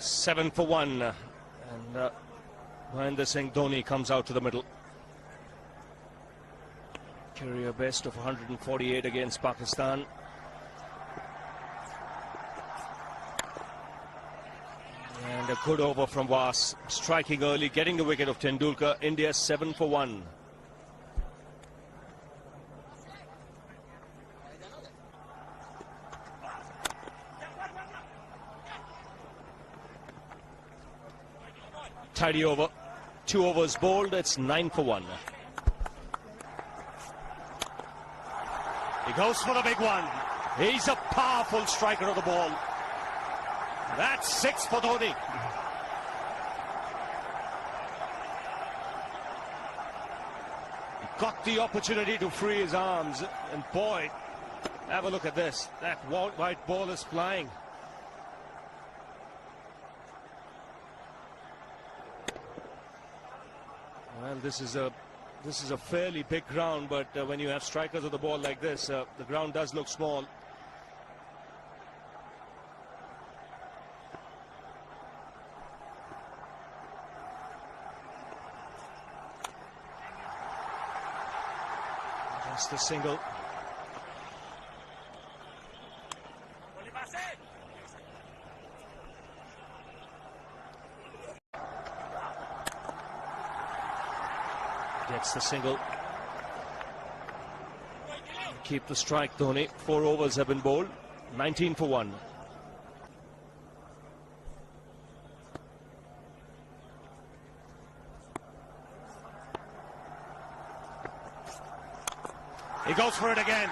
7 for 1. And Mahendra Singh Dhoni comes out to the middle. Career best of 148 against Pakistan. And a good over from Was, striking early, getting the wicket of Tendulkar. India 7 for 1. Tidy over. 2 overs bowled. It's 9 for 1. He goes for the big one. He's a powerful striker of the ball. That's 6 for Dhoni. He got the opportunity to free his arms. And boy, have a look at this. That white ball is flying. Well, this is a fairly big ground, but when you have strikers of the ball like this, the ground does look small. Just a single. Gets the single. Keep the strike, Dhoni. 4 overs have been bowled. 19 for 1. He goes for it again.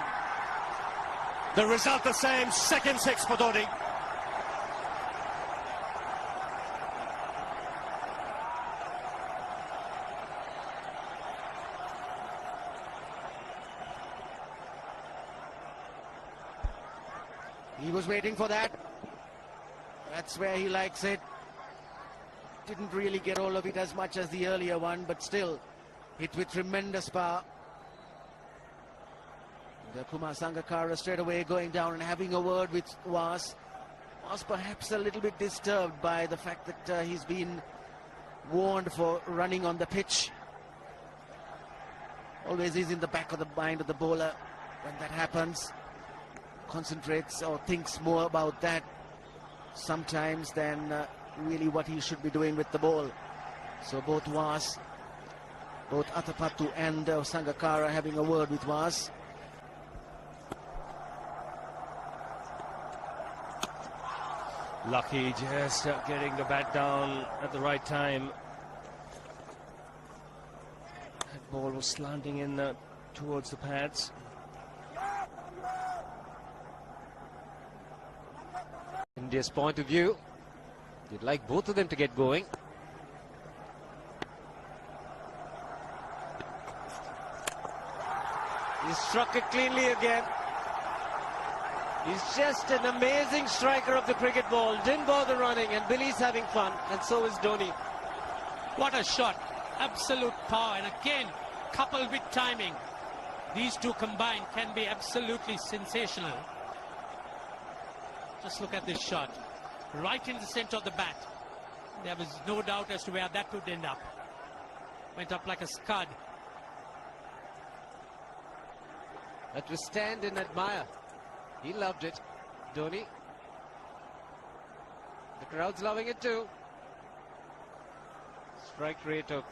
The result the same. Second 6 for Dhoni. He was waiting for that. That's where he likes it. Didn't really get all of it as much as the earlier one, but still hit with tremendous power. Kumar Sangakkara straight away going down and having a word with Was perhaps a little bit disturbed by the fact that he's been warned for running on the pitch. Always is in the back of the mind of the bowler when that happens. Concentrates or thinks more about that sometimes than really what he should be doing with the ball. So both Atapattu and Sangakkara having a word with Was. Lucky just getting the bat down at the right time. That ball was slanting in towards the pads. India's point of view, you'd like both of them to get going. He struck it cleanly again. He's just an amazing striker of the cricket ball. Didn't bother running, and Billy's having fun, and so is Dhoni. What a shot. Absolute power, and again, coupled with timing. These two combined can be absolutely sensational. Just look at this shot. Right in the center of the bat. There was no doubt as to where that would end up. Went up like a scud. Let us stand and admire. He loved it, Dhoni. The crowd's loving it too. Strike rate of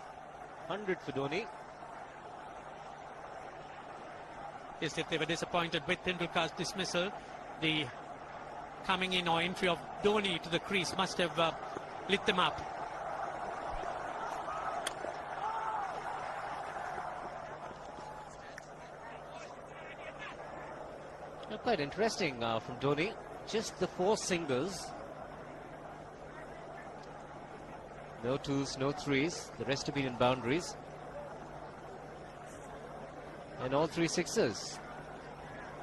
100 for Dhoni. Yes, if they were disappointed with Tendulkar's dismissal, the coming in or entry of Dhoni to the crease must have lit them up. Quite interesting from Dhoni. Just the 4 singles. No 2s, no 3s. The rest have been in boundaries. And all 3 6s.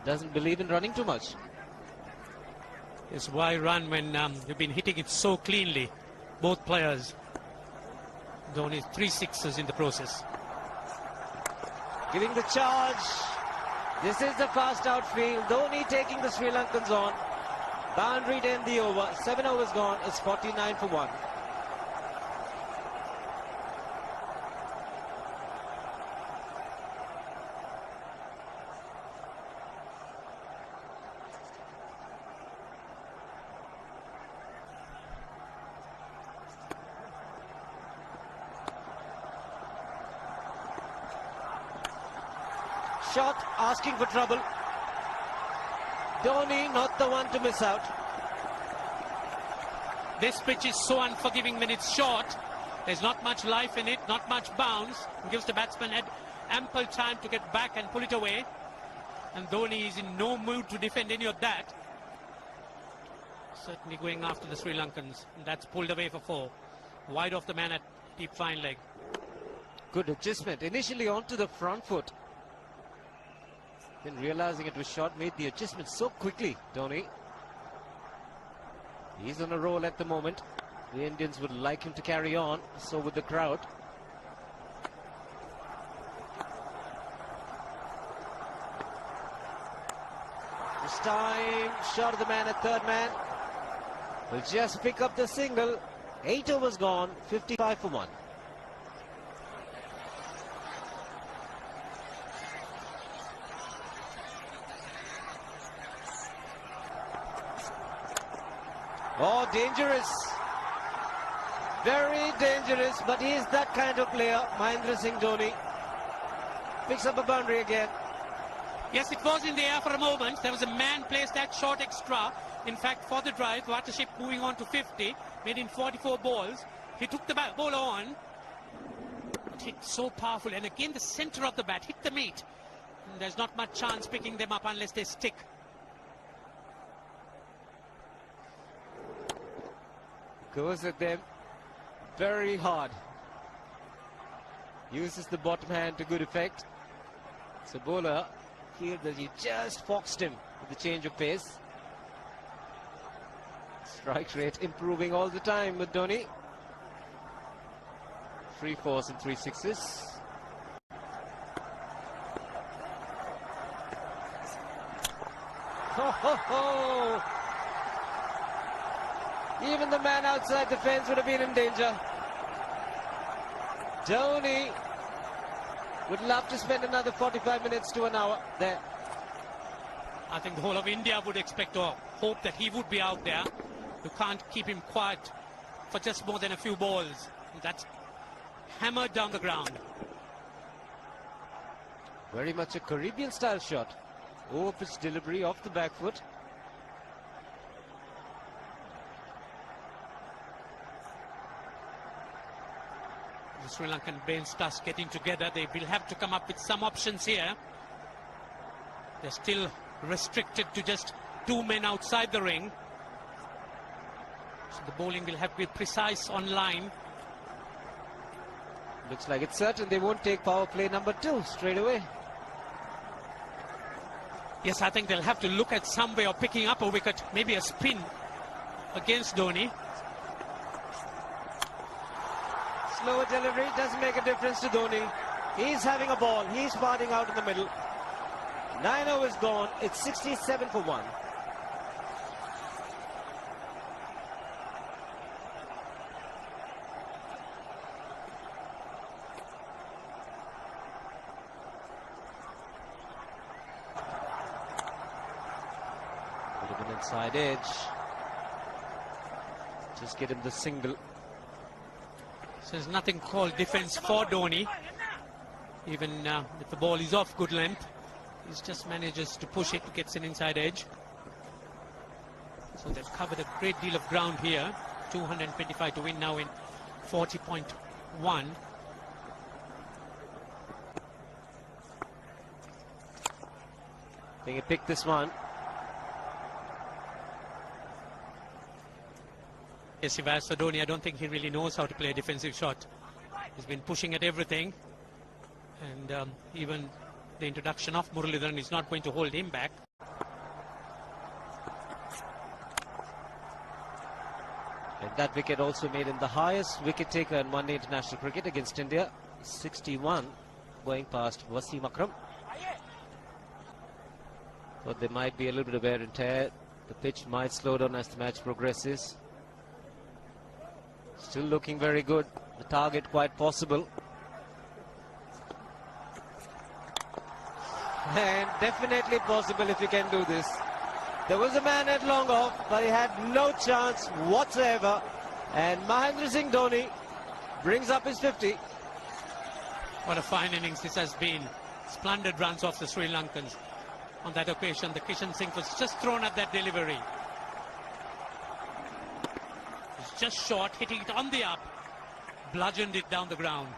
Doesn't believe in running too much. Yes, why run when you've been hitting it so cleanly? Both players. Dhoni 3 6s in the process. Giving the charge. This is the fast outfield. Dhoni taking the Sri Lankans on. Boundary to end the over. 7 overs gone. It's 49 for 1. Shot asking for trouble. Dhoni not the one to miss out. This pitch is so unforgiving when it's short. There's not much life in it, not much bounce. It gives the batsman ample time to get back and pull it away. And Dhoni is in no mood to defend any of that. Certainly going after the Sri Lankans. And that's pulled away for 4. Wide off the man at deep fine leg. Good adjustment. Initially onto the front foot. Then realizing it was short, made the adjustment so quickly, Dhoni. He's on a roll at the moment. The Indians would like him to carry on, so would the crowd. This time, shot of the man at third man. Will just pick up the single. 8 overs gone, 55 for 1. Oh, dangerous. Very dangerous, but he is that kind of player, Mahendra Singh Dhoni. Picks up a boundary again. Yes, it was in the air for a moment. There was a man placed that short extra. In fact, for the drive, Watership moving on to 50, made in 44 balls. He took the ball on. It hit so powerful. And again, the center of the bat hit the meat. And there's not much chance picking them up unless they stick. Goes at them very hard. Uses the bottom hand to good effect. So bowler feels that he just foxed him with the change of pace. Strike rate improving all the time with Dhoni. 3 4s and 3 6s. Ho ho ho! Even the man outside the fence would have been in danger. Dhoni would love to spend another 45 minutes to an hour there. I think the whole of India would expect or hope that he would be out there. You can't keep him quiet for just more than a few balls. That's hammered down the ground. Very much a Caribbean style shot. Over pitch delivery off the back foot. The Sri Lankan bench starts getting together. They will have to come up with some options here. They're still restricted to just 2 men outside the ring. So the bowling will have to be precise on line. Looks like it's certain they won't take power play number 2 straight away. Yes, I think they'll have to look at some way of picking up a wicket, maybe a spin against Dhoni. Slower delivery doesn't make a difference to Dhoni. He's having a ball. He's batting out in the middle. 9 overs gone. It's 67 for 1. Would have been inside edge. Just get him the single. So there's nothing called defense for Dhoni. Even if the ball is off good length, he just manages to push it, gets an inside edge. So they've covered a great deal of ground here. 225 to win now in 40.1. I think he picked this one. Yes, if as for Dhoni, I don't think he really knows how to play a defensive shot. He's been pushing at everything. And even the introduction of Muralidharan is not going to hold him back. And that wicket also made him the highest wicket taker in one-day international cricket against India. 61, going past Wasim Akram. But there might be a little bit of wear and tear The pitch might slow down as the match progresses. Still looking very good. The target quite possible. And definitely possible if he can do this. There was a man at long off, but he had no chance whatsoever. And Mahendra Singh Dhoni brings up his 50. What a fine innings this has been. Splendid runs off the Sri Lankans. On that occasion, the Kishan Singh was just thrown at that delivery. It's just short, hitting it on the up. Bludgeoned it down the ground.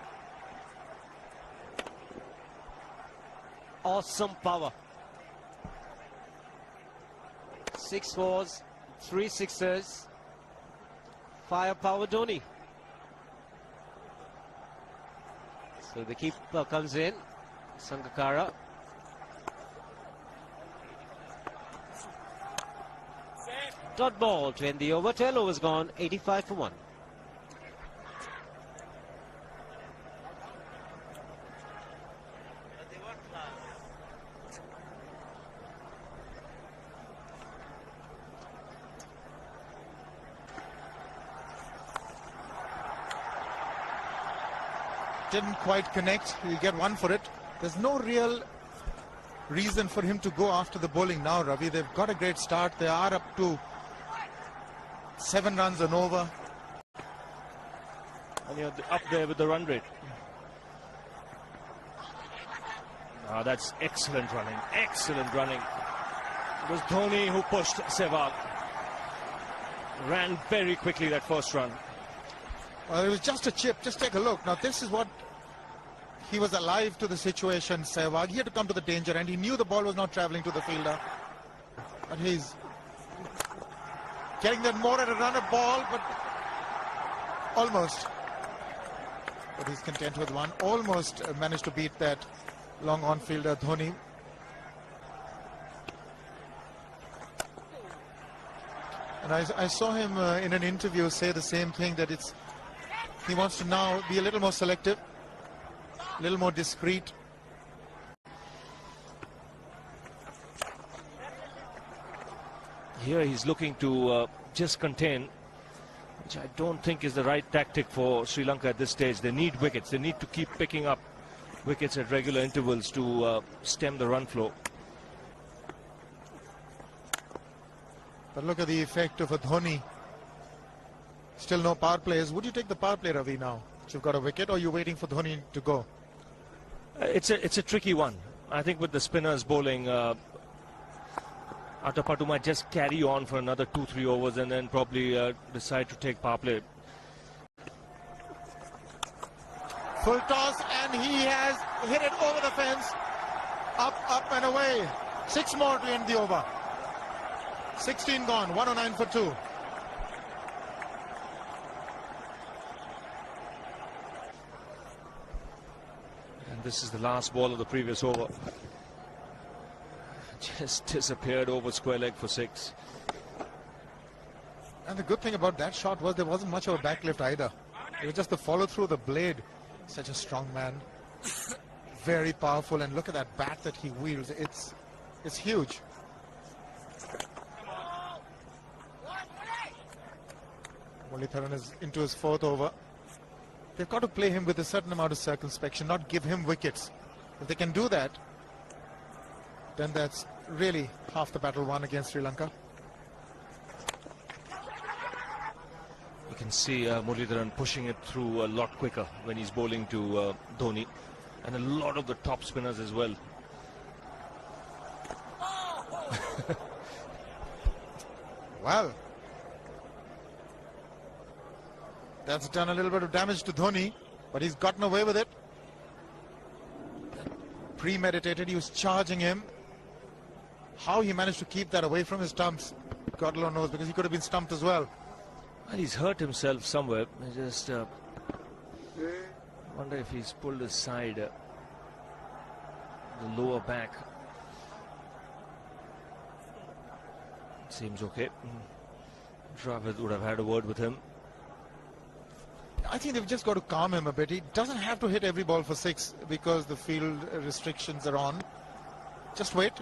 Awesome power. 6 fours, 3 sixers. Firepower Dhoni. So the keeper comes in, Sangakkara. Dot ball to end the over. 12 overs gone, 85 for 1. Didn't quite connect. He'll get one for it. There's no real reason for him to go after the bowling now, Ravi. They've got a great start. They are up to 7 runs and over. And you're up there with the run rate. Ah, that's excellent running. Excellent running. It was Dhoni who pushed Sehwag. Ran very quickly that first run. It was just a chip. Just take a look. Now, this is what he was alive to the situation, Sehwag. He had to come to the danger, and he knew the ball was not travelling to the fielder. But he's getting that more at a run of ball, but almost. But he's content with one. Almost managed to beat that long on fielder, Dhoni. And I saw him in an interview say the same thing, that he wants to now be a little more selective, a little more discreet. Here he's looking to just contain, which I don't think is the right tactic for Sri Lanka at this stage. They need wickets. They need to keep picking up wickets at regular intervals to stem the run flow. But look at the effect of a Dhoni. Still no power plays. Would you take the power play, Ravi, now that you've got a wicket, or are you waiting for Dhoni to go? It's a tricky one. I think with the spinners bowling, Atapattu might just carry on for another 2-3 overs and then probably decide to take power play. Full toss, and he has hit it over the fence. Up and away. 6 more to end the over. 16 gone, 109 for 2. And this is the last ball of the previous over. Just disappeared over square leg for 6. And the good thing about that shot was there wasn't much of a backlift either. It was just the follow through the blade. Such a strong man. Very powerful, and look at that bat that he wields. It's huge. Mullitharan is into his 4th over. They've got to play him with a certain amount of circumspection, not give him wickets. If they can do that, then that's really half the battle won against Sri Lanka. You can see Mullitharan pushing it through a lot quicker when he's bowling to Dhoni, and a lot of the top spinners as well. Well, that's done a little bit of damage to Dhoni, but he's gotten away with it. Premeditated, he was charging him. How he managed to keep that away from his stumps, God alone knows, because he could have been stumped as well. Well, he's hurt himself somewhere. I just wonder if he's pulled aside the lower back. Seems okay. Dravid would have had a word with him. I think they've just got to calm him a bit. He doesn't have to hit every ball for 6 because the field restrictions are on. Just wait.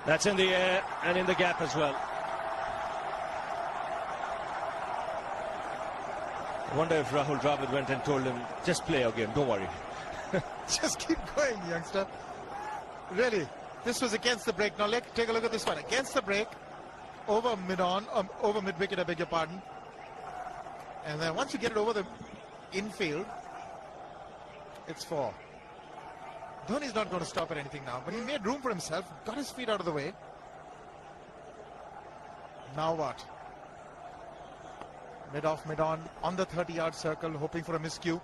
That's in the air and in the gap as well. I wonder if Rahul Dravid went and told him, just play your game, don't worry. Just keep going, youngster. Really, this was against the break. Now let's take a look at this one. Against the break, over mid-on, over mid-wicket, I beg your pardon. And then once you get it over the infield, it's 4. Dhoni's not going to stop at anything now, but he made room for himself, got his feet out of the way. Now what? Mid-off, mid-on, on the 30-yard circle, hoping for a miscue.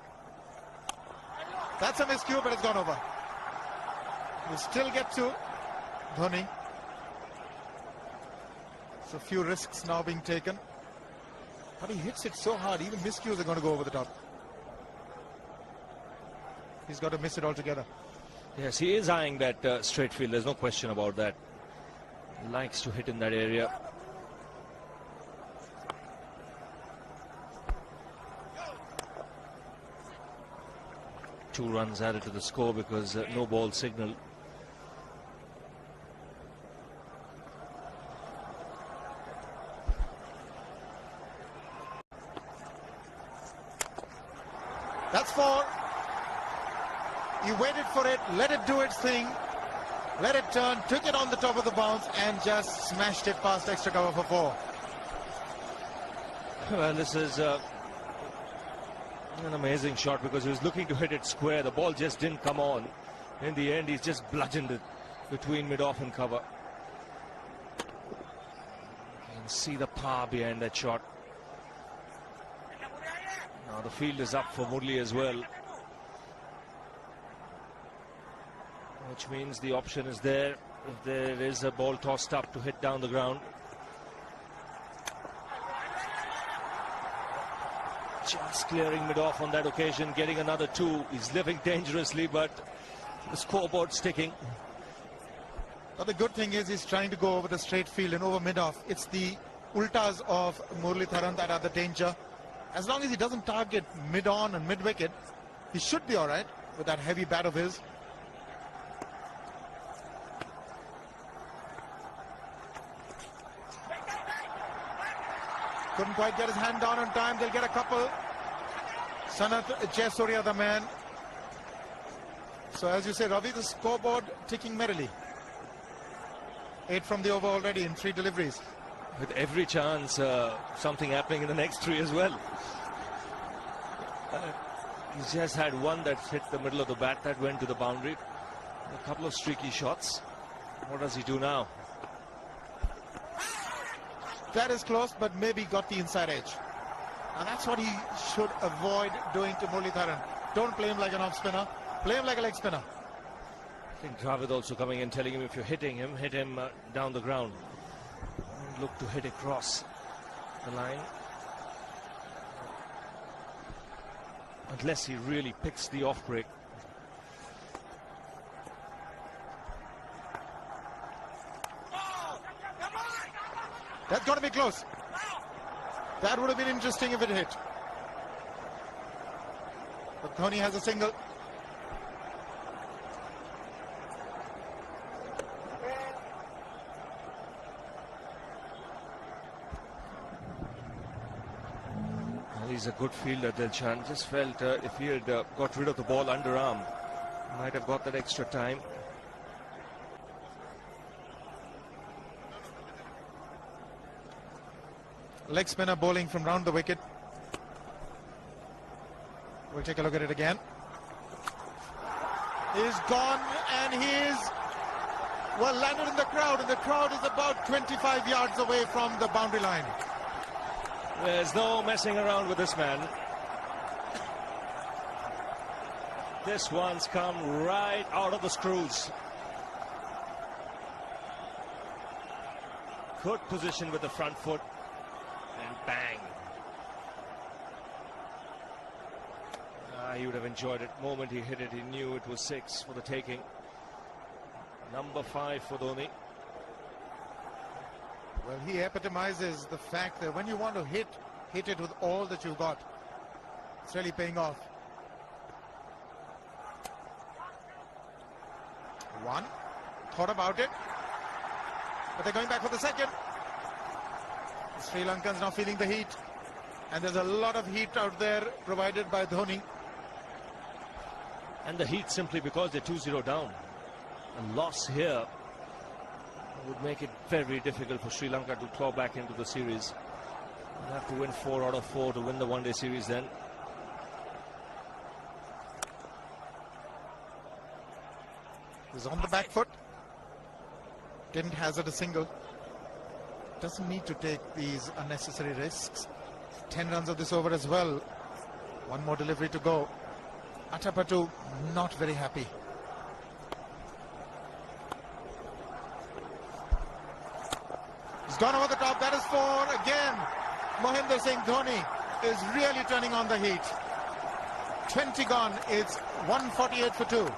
That's a miscue, but it's gone over. We'll still get to Dhoni. So a few risks now being taken. But he hits it so hard, even miscues are going to go over the top. He's got to miss it altogether. Yes, he is eyeing that straight field. There's no question about that. He likes to hit in that area. Two runs added to the score because no ball signal. That's 4. He waited for it, let it do its thing, let it turn, took it on the top of the bounce and just smashed it past extra cover for 4. Well, this is an amazing shot because he was looking to hit it square. The ball just didn't come on. In the end, he's just bludgeoned it between mid-off and cover. You can see the power behind that shot. Now the field is up for Murli as well, which means the option is there if there is a ball tossed up to hit down the ground. Just clearing mid-off on that occasion, getting another 2. He's living dangerously, but the scoreboard sticking. But the good thing is he's trying to go over the straight field and over mid-off. It's the ultas of Muralitharan that are the danger. As long as he doesn't target mid-on and mid-wicket, he should be all right with that heavy bat of his. Couldn't quite get his hand down on time. They'll get a couple. Sanath Jayasuriya, the man. So as you say, Ravi, the scoreboard ticking merrily. 8 from the over already in 3 deliveries. With every chance, something happening in the next 3 as well. He's just had one that hit the middle of the bat that went to the boundary. A couple of streaky shots. What does he do now? That is close, but maybe got the inside edge. And that's what he should avoid doing to Muralitharan. Don't play him like an off spinner. Play him like a leg spinner. I think Dravid also coming in telling him if you're hitting him, hit him down the ground. And look to hit across the line. Unless he really picks the off break. That's got to be close. That would have been interesting if it hit. But Dhoni has a single. Well, he's a good fielder, Dilshan. Just felt if he had got rid of the ball underarm, might have got that extra time. Leg spinner bowling from round the wicket. We'll take a look at it again. He's gone and he's, well, landed in the crowd, and the crowd is about 25 yards away from the boundary line. There's no messing around with this man. This one's come right out of the screws. Good position with the front foot. And bang. He would have enjoyed it. The moment he hit it, he knew it was 6 for the taking. Number 5 for Dhoni. Well, he epitomizes the fact that when you want to hit it with all that you've got. It's really paying off. 1. Thought about it. but they're going back for the second. The Sri Lankans now feeling the heat, and there's a lot of heat out there provided by Dhoni. And the heat simply because they're 2-0 down. A loss here would make it very difficult for Sri Lanka to claw back into the series. They'll have to win 4 out of 4 to win the one-day series then. He's on the back foot. Didn't hazard a single. Doesn't need to take these unnecessary risks. 10 runs of this over as well. One more delivery to go. Atapattu not very happy. He's gone over the top. That is 4 again. Mahendra Singh Dhoni is really turning on the heat. 20 gone. It's 148 for 2.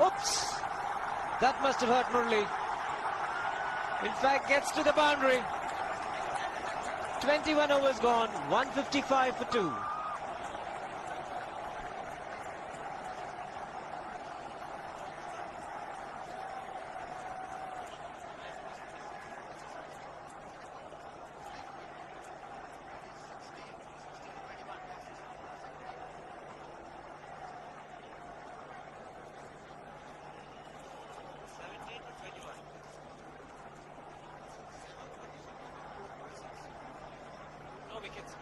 Oops! That must have hurt Murli. In fact, gets to the boundary. 21 overs gone, 155 for 2. Wickets.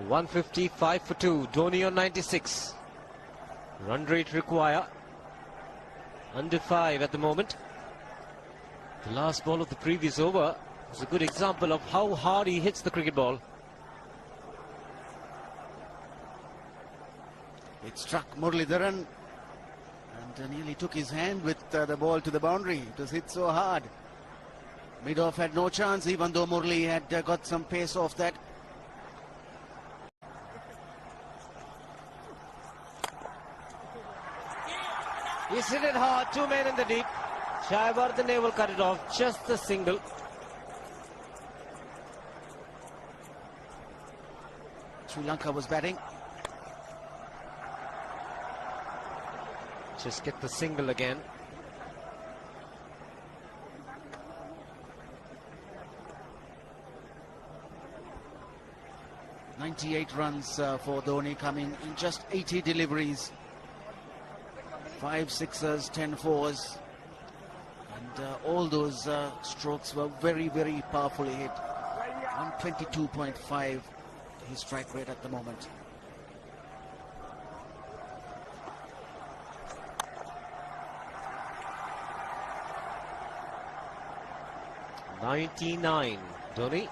155 for 2. Dhoni on 96. Run rate require under 5 at the moment. The last ball of the previous over is a good example of how hard he hits the cricket ball. It struck Muralidharan and nearly took his hand with the ball to the boundary. It was hit so hard. Mid-off had no chance, even though Murli had got some pace off that. He's hit it hard, 2 men in the deep. Shayavardene will cut it off, just the single. Sri Lanka was batting. Just get the single again. .98 runs for Dhoni, coming in just 80 deliveries. 5 sixers, 10 fours. And all those strokes were very, very powerfully hit. 122.5 his strike rate at the moment. .99, Dhoni.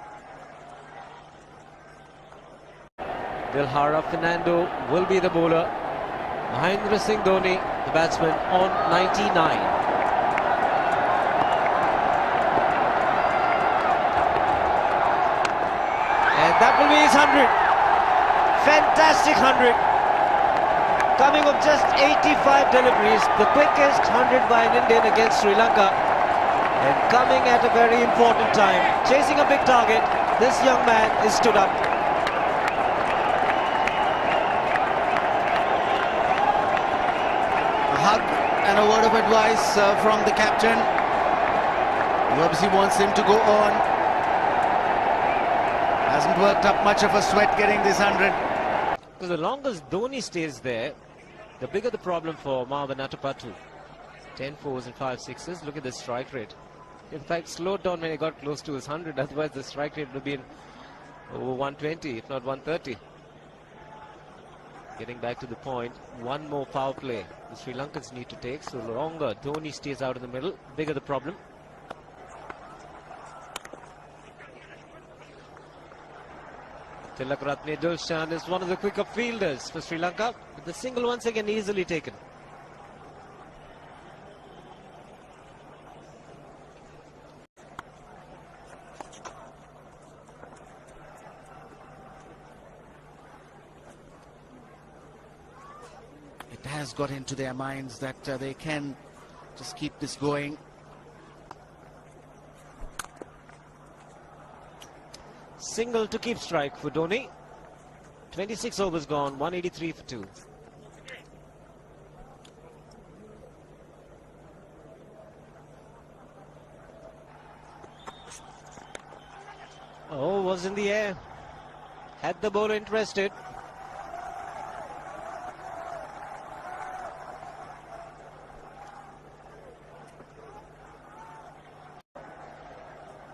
Dilhara Fernando will be the bowler. Mahendra Singh Dhoni, the batsman, on 99. And that will be his 100. Fantastic 100. Coming of just 85 deliveries, the quickest 100 by an Indian against Sri Lanka. And coming at a very important time, chasing a big target, this young man is stood up. A hug and a word of advice from the captain. He obviously wants him to go on. Hasn't worked up much of a sweat getting this 100. Because the longer Dhoni stays there, the bigger the problem for Marwan Atapattu. 10 fours and 5 sixes. Look at the strike rate. In fact, slowed down when he got close to his 100. Otherwise, the strike rate would have been over 120, if not 130. Getting back to the point, one more power play the Sri Lankans need to take. So longer Dhoni stays out in the middle, bigger the problem. Tilakratne Dulshan is one of the quicker fielders for Sri Lanka. But the single once again easily taken. it has got into their minds that they can just keep this going. Single to keep strike for Dhoni. 26 overs gone, 183 for 2. Oh, was in the air. Had the bowler interested.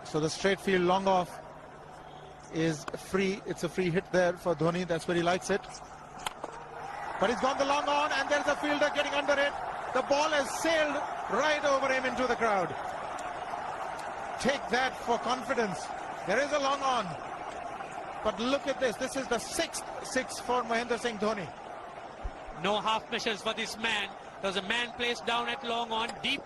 So the straight field long off is free. It's a free hit there for Dhoni. That's where he likes it. But he's gone the long on, and there's a fielder getting under it. The ball has sailed right over him into the crowd. Take that for confidence. There is a long on. But look at this. This is the 6th six for Mahendra Singh Dhoni. No half measures for this man. There was a man placed down at long on, deep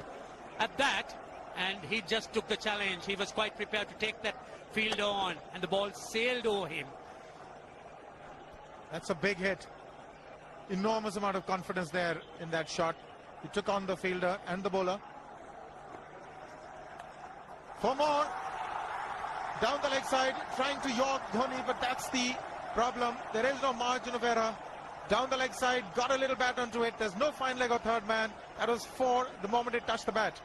at that, and he just took the challenge. He was quite prepared to take that fielder on, and the ball sailed over him. That's a big hit. Enormous amount of confidence there in that shot. He took on the fielder and the bowler. For more. Down the leg side, trying to york Dhoni, but that's the problem. There is no margin of error. Down the leg side, got a little bat onto it. There's no fine leg or third man. That was 4 the moment it touched the bat.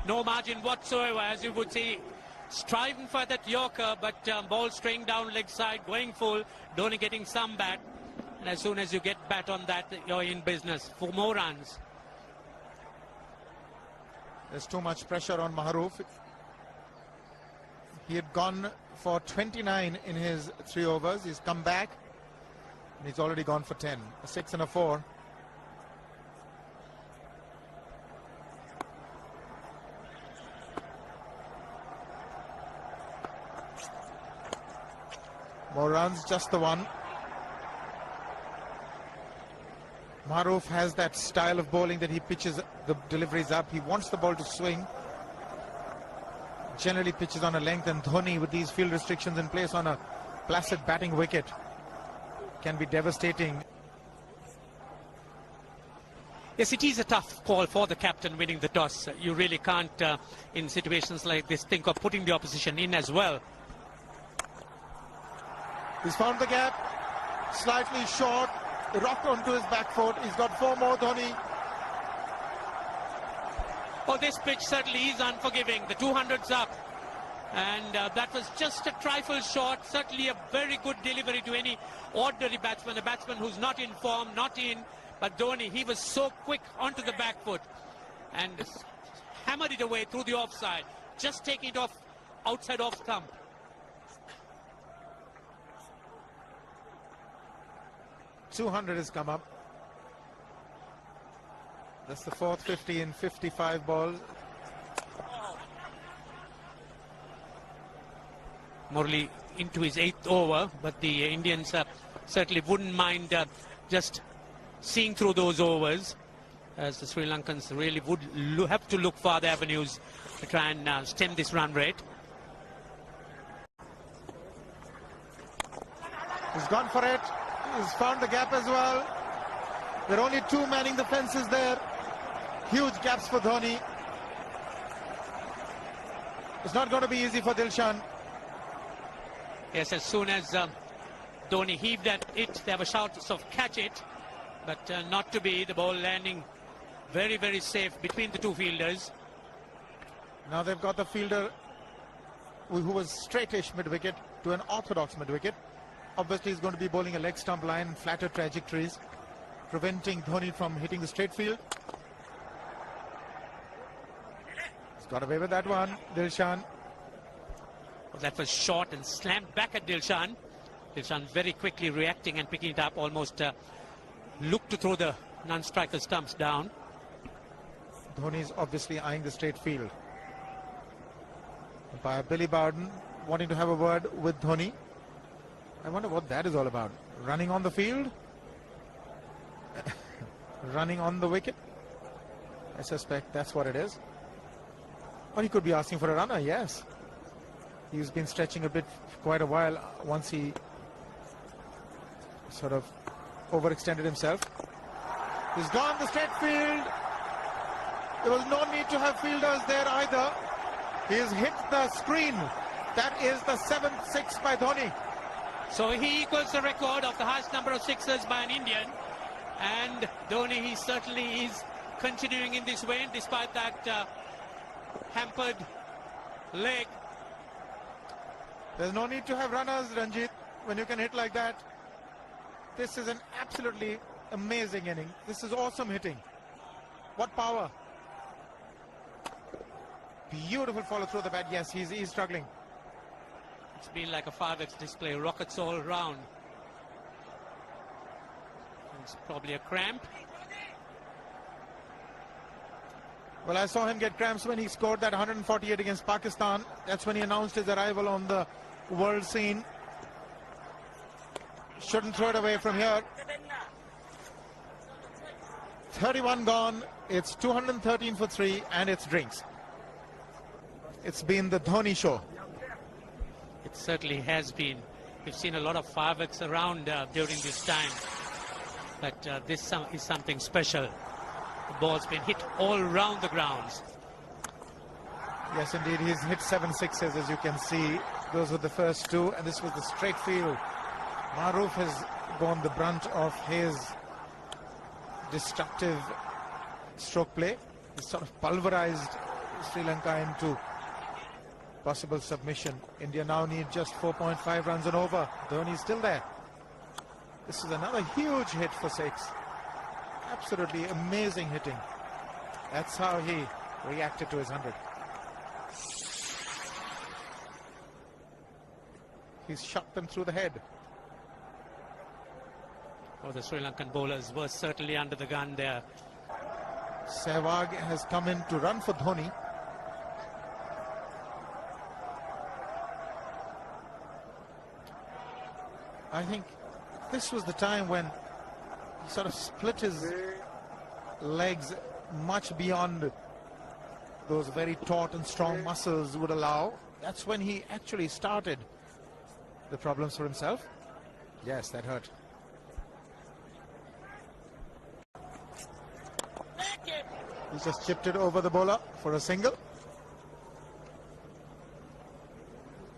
No margin whatsoever, as you would see. Striving for that yorker, but ball straying down leg side, going full. Dhoni getting some bat. And as soon as you get bat on that, you're in business for more runs. There's too much pressure on Maharoof. He had gone for 29 in his 3 overs. He's come back. And he's already gone for 10. A 6 and a 4. More runs, just the one. Maharoof has that style of bowling that he pitches the deliveries up. He wants the ball to swing. Generally pitches on a length, and Dhoni, with these field restrictions in place on a placid batting wicket, can be devastating. Yes, it is a tough call for the captain winning the toss. You really can't, in situations like this, think of putting the opposition in as well. He's found the gap, slightly short, rocked onto his back foot. He's got 4 more, Dhoni. Oh, this pitch certainly is unforgiving. The 200's up. And that was just a trifle short. Certainly a very good delivery to any ordinary batsman. A batsman who's not in form, not in. But Dhoni, he was so quick onto the back foot. And hammered it away through the offside. Just taking it off, outside off stump. .200 has come up. That's the 4th 50 in 55 balls. Murali into his 8th over, but the Indians certainly wouldn't mind just seeing through those overs, as the Sri Lankans really would have to look for other avenues to try and stem this run rate. He's gone for it. He's found the gap as well. There are only 2 manning the fences there. Huge gaps for Dhoni. It's not going to be easy for Dilshan. Yes, as soon as Dhoni heaved at it, there were shouts of catch it, but not to be. The ball landing very, very safe between the 2 fielders. Now they've got the fielder who was straightish mid-wicket to an orthodox mid-wicket. Obviously he's going to be bowling a leg stump line, flatter trajectories, preventing Dhoni from hitting the straight field. He's got away with that one, Dilshan. That was short and slammed back at Dilshan. Dilshan very quickly reacting and picking it up, almost looked to throw the non-striker stumps down. Dhoni's obviously eyeing the straight field. By Billy Bowden wanting to have a word with Dhoni. I wonder what that is all about. Running on the field? Running on the wicket? I suspect that's what it is. Or he could be asking for a runner, yes. He's been stretching a bit for quite a while once he sort of overextended himself. He's gone the straight field. There was no need to have fielders there either. He's hit the screen. That is the 7th six by Dhoni. So he equals the record of the highest number of sixes by an Indian. And Dhoni, he certainly is continuing in this vein despite that hampered leg. There's no need to have runners, Ranjit, when you can hit like that. This is an absolutely amazing inning. This is awesome hitting. What power. Beautiful follow through the bat. Yes, he's struggling. It's been like a 5x display, rockets all round. It's probably a cramp. Well, I saw him get cramps when he scored that 148 against Pakistan. That's when he announced his arrival on the world scene. Shouldn't throw it away from here. 31 gone. It's 213 for 3 and it's drinks. It's been the Dhoni show. It certainly has been. We've seen a lot of fireworks around during this time. But this is something special. The ball's been hit all round the grounds. Yes, indeed. He's hit 7 sixes, as you can see. Those were the first 2, and this was the straight field. Maroof has borne the brunt of his destructive stroke play. He's sort of pulverized Sri Lanka into possible submission. India now need just 4.5 runs and over. Dhoni's still there. This is another huge hit for 6. Absolutely amazing hitting. That's how he reacted to his 100. He's shot them through the head. Oh, the Sri Lankan bowlers were certainly under the gun there. Sehwag has come in to run for Dhoni. I think this was the time when he sort of split his legs much beyond those very taut and strong muscles would allow. That's when he actually started the problems for himself. Yes, that hurt. He's just chipped it over the bowler for a single.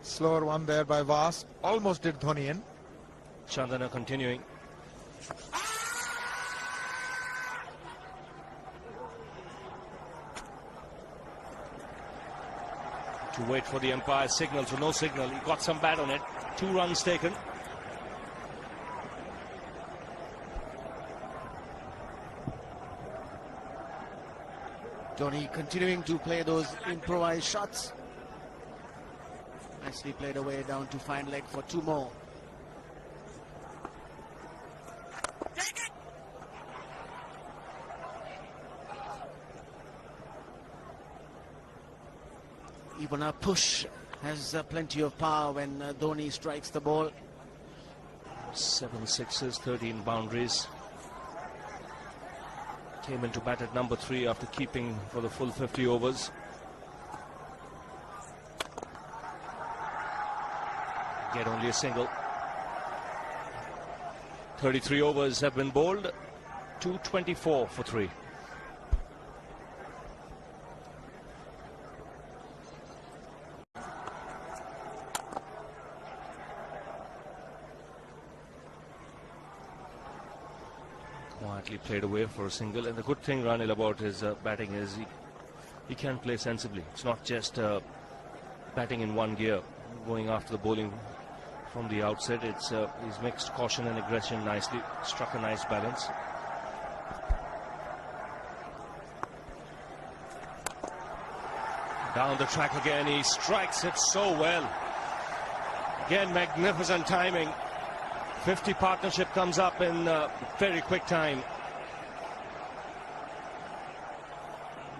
Slower one there by Vas. Almost did Dhoni in. Chandana continuing. To wait for the umpire's signal, so no signal. He got some bat on it. 2 runs taken. Dhoni continuing to play those improvised shots. Nicely played away down to fine leg for 2 more. Even a push has plenty of power when Dhoni strikes the ball. 7 sixes, 13 boundaries. Came into bat at number 3 after keeping for the full 50 overs. Get only a single. 33 overs have been bowled. 224 for 3. Quietly played away for a single, and the good thing, Ranil, about his batting is he can play sensibly. It's not just batting in one gear, going after the bowling from the outset. It's he's mixed caution and aggression nicely, struck a nice balance. Down the track again, he strikes it so well. Again, magnificent timing. 50 partnership comes up in very quick time.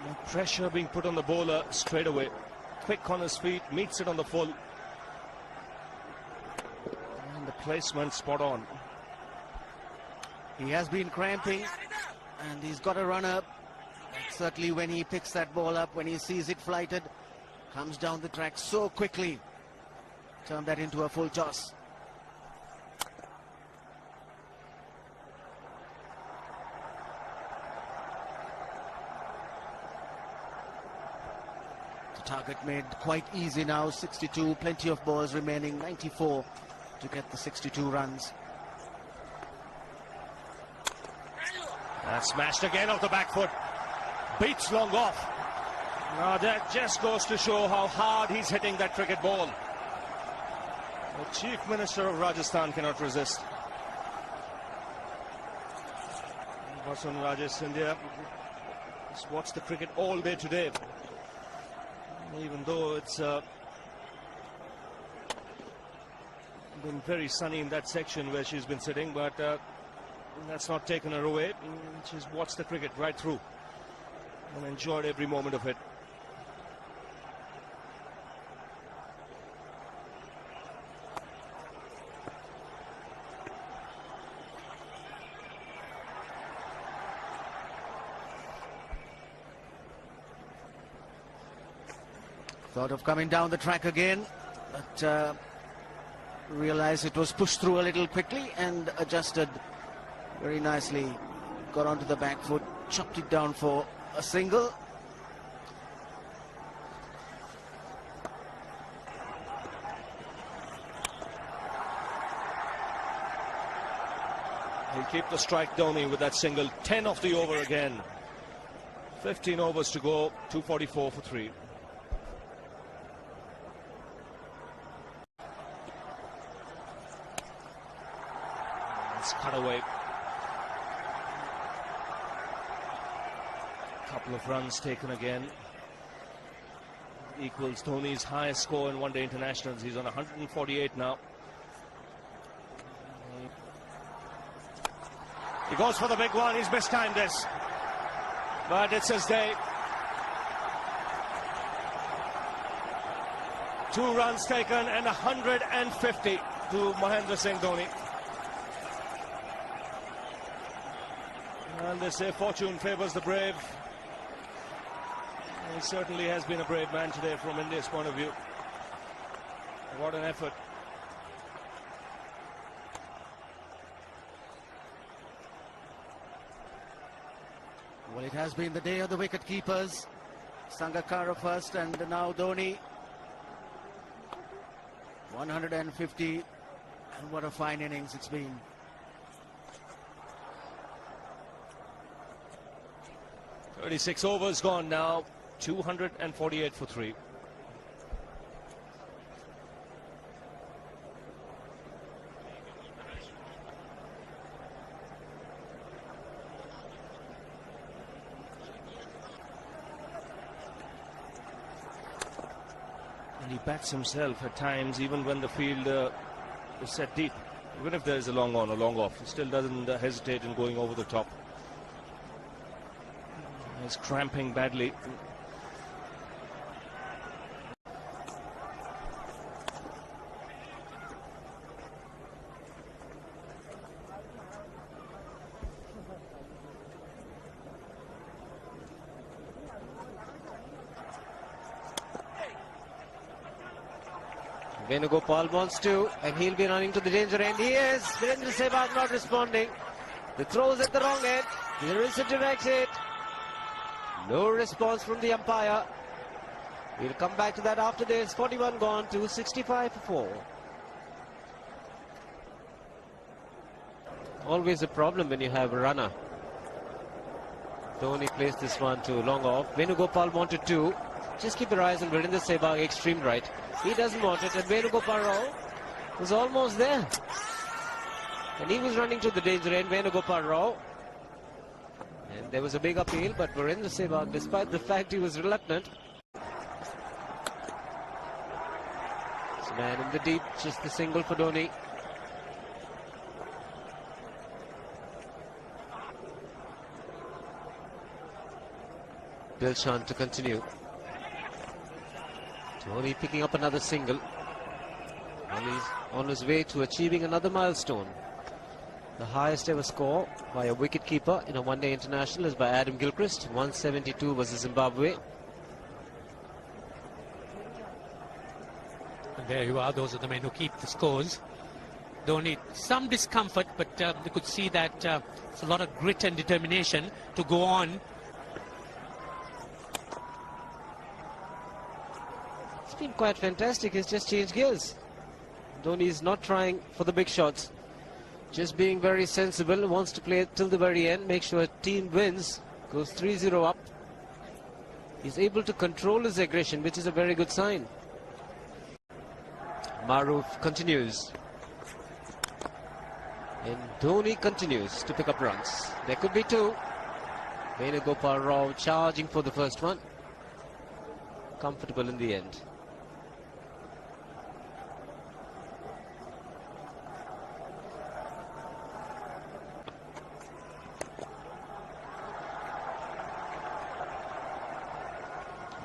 No pressure being put on the bowler straight away. Quick on his feet, meets it on the full. And the placement spot on. He has been cramping and he's got a run up. Certainly when he picks that ball up, when he sees it flighted, comes down the track so quickly. Turn that into a full toss. Target made quite easy now, 62, plenty of balls remaining, 94 to get the 62 runs. That's smashed again off the back foot. Beats long off. Now that just goes to show how hard he's hitting that cricket ball. The Chief Minister of Rajasthan cannot resist. Vasun Rajesh India just watched the cricket all day today. Even though it's been very sunny in that section where she's been sitting, but that's not taken her away. She's watched the cricket right through and enjoyed every moment of it. Thought of coming down the track again, but realized it was pushed through a little quickly and adjusted very nicely. Got onto the back foot, chopped it down for a single. He'll keep the strike, Dhoni, with that single. 10 off the over again. 15 overs to go, 244 for 3. Cut away. Couple of runs taken again. Equals Dhoni's highest score in one-day internationals. He's on 148 now. He goes for the big one. He's mistimed this, but it's his day. 2 runs taken and 150 to Mahendra Singh Dhoni. And they say fortune favours the brave. He certainly has been a brave man today from India's point of view. What an effort. Well, it has been the day of the wicket keepers. Sangakkara first and now Dhoni. 150, and what a fine innings it's been. Thirty-six overs gone now, 248 for 3. And he bats himself at times, even when the field is set deep. Even if there is a long on or long off, he still doesn't hesitate in going over the top. He's cramping badly. Venugopal wants to, and he'll be running to the danger end. He is. Virendra Sehwag not responding. The throw's at the wrong end. Here is a direct hit. No response from the umpire. We'll come back to that after this. 41 gone to 65 for 4. Always a problem when you have a runner. Dhoni placed this one to long off. Venugopal wanted to. Just keep your eyes on Virendra Sehwag, extreme right. He doesn't want it, and Venugopal Rao was almost there. And he was running to the danger end, Venugopal Rao. And there was a big appeal, but Virendra Sehwag, despite the fact he was reluctant. It's a man in the deep, just the single for Dhoni. Dilshan to continue. Dhoni picking up another single. And he's on his way to achieving another milestone. The highest ever score by a wicketkeeper in a one-day international is by Adam Gilchrist. 172 versus Zimbabwe. And there you are. Those are the men who keep the scores. Dhoni, some discomfort, but they could see that it's a lot of grit and determination to go on. been quite fantastic. He's just changed gears. Dhoni is not trying for the big shots. Just being very sensible. Wants to play till the very end. Make sure team wins. Goes 3-0 up. He's able to control his aggression, which is a very good sign. Maruf continues. And Dhoni continues to pick up runs. There could be two. Venugopal Rao charging for the first one. Comfortable in the end.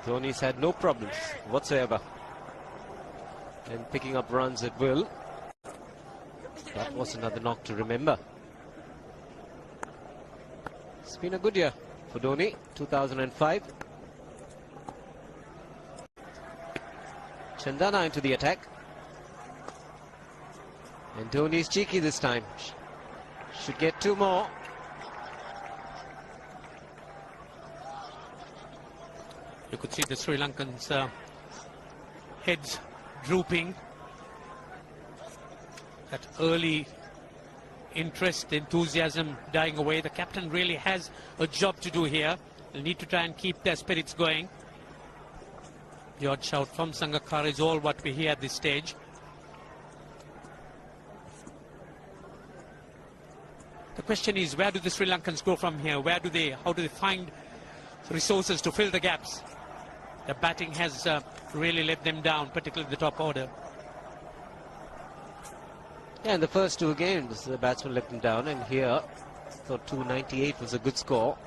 Dhoni's had no problems whatsoever in picking up runs at will. That was another knock to remember. It's been a good year for Dhoni, 2005. Chandana into the attack. And Dhoni's cheeky this time. Should get two more. You could see the Sri Lankans' heads drooping. That early interest, enthusiasm dying away. The captain really has a job to do here. They'll need to try and keep their spirits going. The odd shout from Sangakkara is all what we hear at this stage. The question is, where do the Sri Lankans go from here? How do they find resources to fill the gaps? The batting has really let them down, particularly the top order. Yeah, in the first two games, the batsman let them down, and here, I thought 298 was a good score.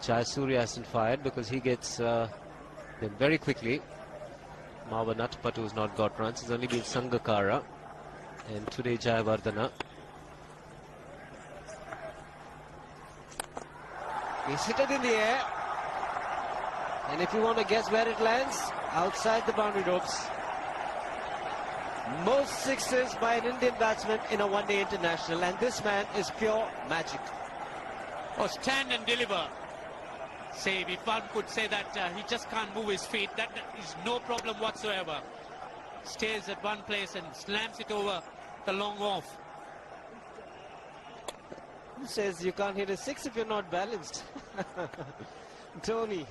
Jayasuriya hasn't fired because he gets them very quickly. Mawa Natapatu has not got runs. It's only been Sangakkara, and today Jayawardena. He's hit it in the air, and if you want to guess where it lands, outside the boundary ropes. Most sixes by an Indian batsman in a one-day international, and this man is pure magic. Oh, stand and deliver. Save, if one could say that he just can't move his feet, that is no problem whatsoever. Stays at one place and slams it over the long off. Who says you can't hit a six if you're not balanced? Dhoni.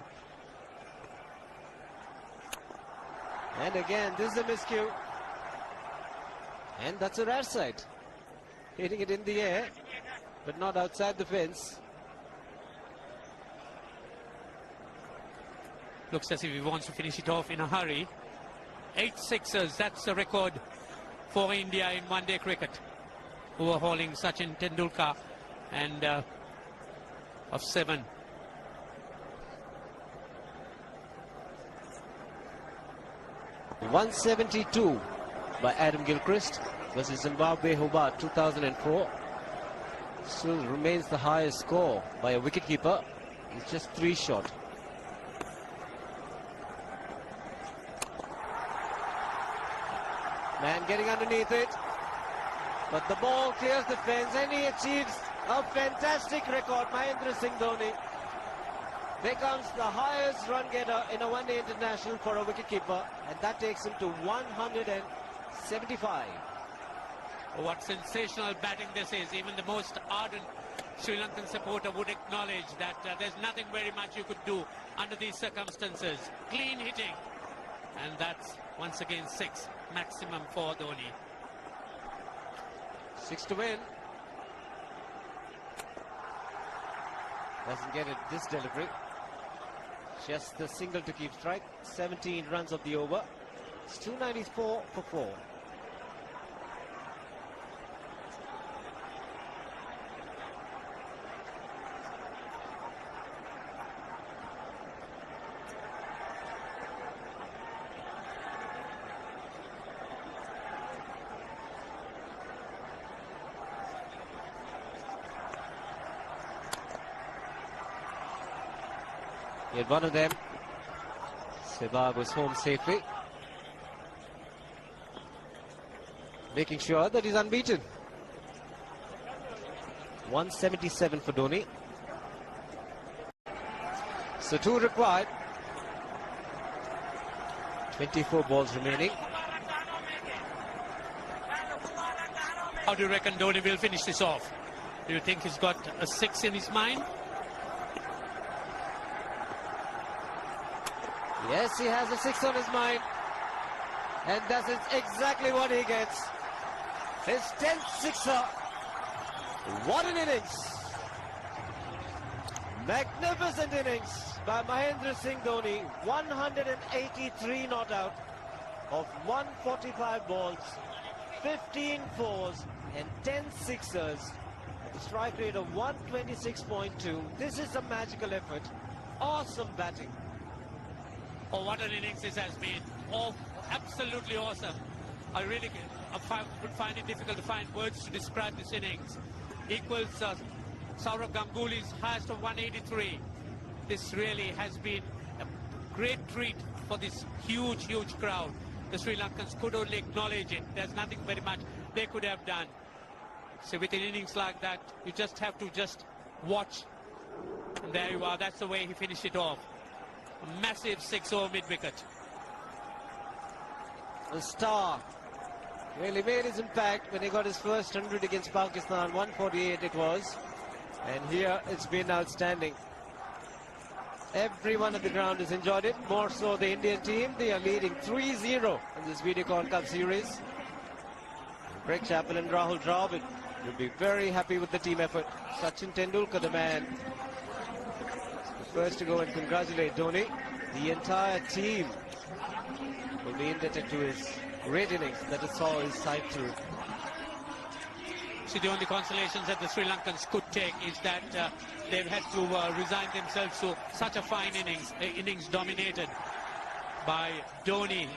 And again, this is a miscue. And that's a rare sight. Hitting it in the air, but not outside the fence. Looks as if he wants to finish it off in a hurry. 8 sixes, that's the record for India in one-day cricket. Overhauling Sachin Tendulkar and of 7. .172 by Adam Gilchrist versus Zimbabwe Hobart 2004. Still remains the highest score by a wicketkeeper. He's just 3 short. Man getting underneath it, but the ball clears the fence and he achieves a fantastic record. Mahendra Singh Dhoni becomes the highest run getter in a one-day international for a wicketkeeper, and that takes him to 175. What sensational batting this is. Even the most ardent Sri Lankan supporter would acknowledge that there's nothing very much you could do under these circumstances. Clean hitting, and that's once again 6 maximum for Dhoni. 6 to win. Doesn't get it this delivery. Just the single to keep strike. 17 runs of the over. It's 294 for 4. He had one of them. Sehwag was home safely, making sure that he's unbeaten. 177 for Dhoni. So 2 required. 24 balls remaining. How do you reckon Dhoni will finish this off? Do you think he's got a 6 in his mind? Yes, he has a 6 on his mind. And that is exactly what he gets. His 10th sixer. What an innings. Magnificent innings by Mahendra Singh Dhoni. 183 not out of 145 balls, 15 fours and 10 sixers. A strike rate of 126.2. This is a magical effort. Awesome batting. Oh, what an innings this has been. Oh, absolutely awesome. I really would find it difficult to find words to describe this innings. Equals Sourav Ganguly's highest of 183. This really has been a great treat for this huge, huge crowd. The Sri Lankans could only acknowledge it. There's nothing very much they could have done. So with an innings like that, you just have to just watch. And there you are. That's the way he finished it off. A massive 6-over mid-wicket. The star really made his impact when he got his first 100 against Pakistan. 148 it was. And here it's been outstanding. Everyone at the ground has enjoyed it. More so the Indian team. They are leading 3-0 in this Videocon Cup series. Greg Chappell and Rahul Dravid will be very happy with the team effort. Sachin Tendulkar, the man, the first to go and congratulate Dhoni. The entire team will be indebted to his great innings that it saw his side through. See, the only consolations that the Sri Lankans could take is that they've had to resign themselves to such a fine innings dominated by Dhoni.